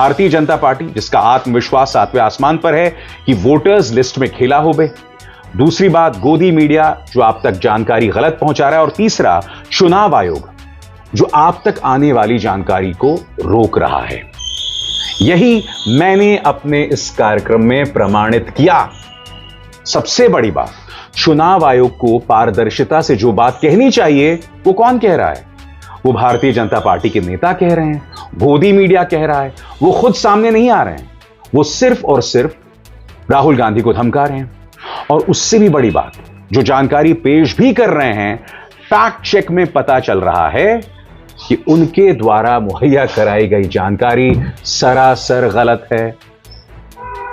Bharatiya Janata party, जिसका आत्मविश्वास 7वें आसमान पर है कि वोटर्स लिस्ट में खेला हो बे। दूसरी बात, गोदी मीडिया जो आप तक जानकारी गलत पहुंचा रहा है। और तीसरा, चुनाव आयोग जो आप तक आने वाली जानकारी को रोक रहा है। यही मैंने अपने इस कार्यक्रम में प्रमाणित किया। सबसे बड़ी बात, चुनाव आयोग को पारदर्शिता से जो बात कहनी चाहिए वो कौन कह रहा है? वो भारतीय जनता पार्टी के नेता कह रहे हैं, गोदी मीडिया कह रहा है। वो खुद सामने नहीं आ रहे हैं, वो सिर्फ और सिर्फ राहुल गांधी को धमका रहे हैं। और उससे भी बड़ी बात, जो जानकारी पेश भी कर रहे हैं, फैक्ट चेक में पता चल रहा है कि उनके द्वारा मुहैया कराई गई जानकारी सरासर गलत है।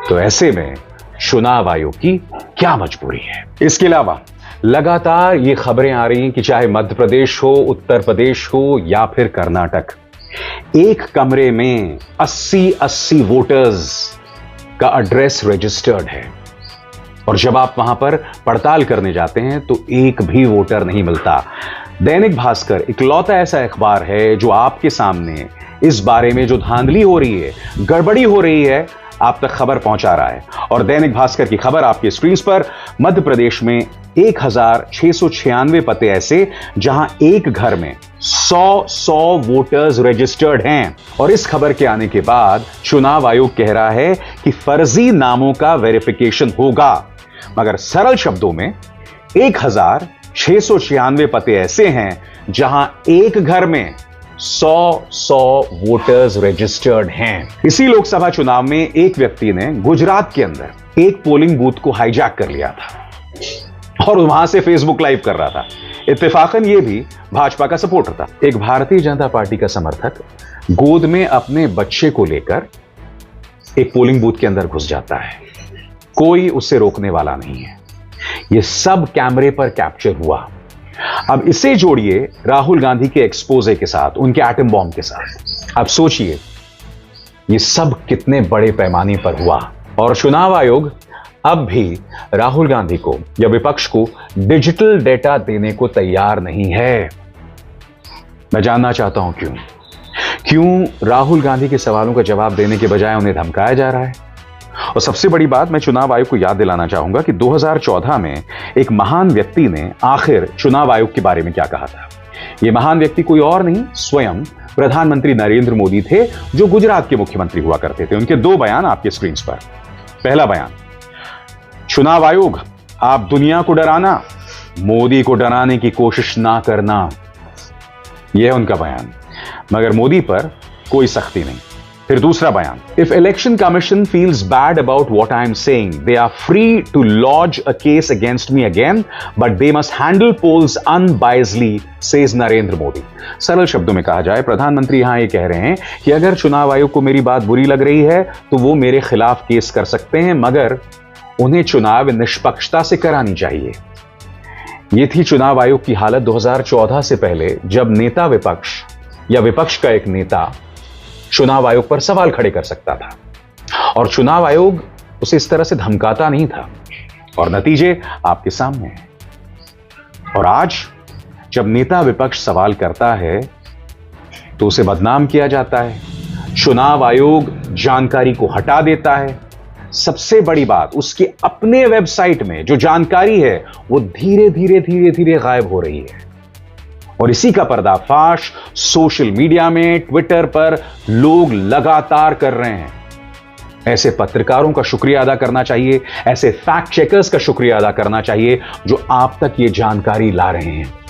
तो ऐसे में चुनाव आयोग की क्या मजबूरी है? इसके अलावा लगातार ये खबरें आ रही हैं कि चाहे मध्य प्रदेश हो, उत्तर प्रदेश हो या फिर कर्नाटक, एक कमरे में 80 वोटर्स का एड्रेस रजिस्टर्ड है। और जब आप वहां पर पड़ताल करने जाते हैं तो एक भी वोटर नहीं मिलता। दैनिक भास्कर इकलौता ऐसा अखबार है जो आपके सामने इस बारे में जो धांधली हो रही है, गड़बड़ी हो रही है, आप तक खबर पहुंचा रहा है। और दैनिक भास्कर की खबर आपकी स्क्रीन पर, मध्य प्रदेश में 1696 पते ऐसे जहां एक घर में 100 वोटर्स रजिस्टर्ड हैं। और इस खबर के आने के बाद चुनाव आयोग कह रहा है कि फर्जी नामों का वेरिफिकेशन होगा। मगर सरल शब्दों में 1696 पते ऐसे हैं जहां एक घर में 100 वोटर्स रजिस्टर्ड हैं। इसी लोकसभा चुनाव में एक व्यक्ति ने गुजरात के अंदर एक पोलिंग बूथ को हाईजैक कर लिया था और वहां से फेसबुक लाइव कर रहा था। इत्तेफाकन ये भी भाजपा का सपोर्टर था। एक भारतीय जनता पार्टी का समर्थक गोद में अपने बच्चे को लेकर एक पोलिंग बूथ के अंदर घुस जाता है। कोई उसे रोकने वाला नहीं है। यह सब कैमरे पर कैप्चर हुआ। अब इसे जोड़िए राहुल गांधी के एक्सपोजे के साथ, उनके एटम बॉम्ब के साथ। अब सोचिए ये सब कितने बड़े पैमाने पर हुआ। और चुनाव आयोग अब भी राहुल गांधी को या विपक्ष को डिजिटल डेटा देने को तैयार नहीं है। मैं जानना चाहता हूं क्यों राहुल गांधी के सवालों का जवाब देने के बजाय उन्हें धमकाया जा रहा है। और सबसे बड़ी बात, मैं चुनाव आयोग को याद दिलाना चाहूंगा कि 2014 में एक महान व्यक्ति ने आखिर चुनाव आयोग के बारे में क्या कहा था। यह महान व्यक्ति कोई और नहीं, स्वयं प्रधानमंत्री नरेंद्र मोदी थे, जो गुजरात के मुख्यमंत्री हुआ करते थे। उनके दो बयान आपके स्क्रीन पर। पहला बयान, चुनाव आयोग, आप दुनिया को डराना, मोदी को डराने की कोशिश ना करना। यह है उनका बयान, मगर मोदी पर कोई सख्ती नहीं। फिर दूसरा बयान, if election commission feels bad about what I am saying, they are free to launch a case against me again, but they must handle polls unbiasedly, says Narendra Modi. सरल शब्दों में कहा जाए, प्रधानमंत्री यहां ये कह रहे हैं कि अगर चुनाव आयोग को मेरी बात बुरी लग रही है तो वो मेरे खिलाफ केस कर सकते हैं, मगर उन्हें चुनाव निष्पक्षता से करानी चाहिए। यह थी चुनाव आयोग की हालत 2014 से पहले, जब नेता विपक्ष या विपक्ष का एक नेता चुनाव आयोग पर सवाल खड़े कर सकता था और चुनाव आयोग उसे इस तरह से धमकाता नहीं था। और नतीजे आपके सामने हैं। और आज जब नेता विपक्ष सवाल करता है तो उसे बदनाम किया जाता है, चुनाव आयोग जानकारी को हटा देता है। सबसे बड़ी बात, उसके अपने वेबसाइट में जो जानकारी है वो धीरे धीरे गायब हो रही है। और इसी का पर्दाफाश सोशल मीडिया में, ट्विटर पर लोग लगातार कर रहे हैं। ऐसे पत्रकारों का शुक्रिया अदा करना चाहिए, ऐसे फैक्ट चेकर्स का शुक्रिया अदा करना चाहिए जो आप तक ये जानकारी ला रहे हैं।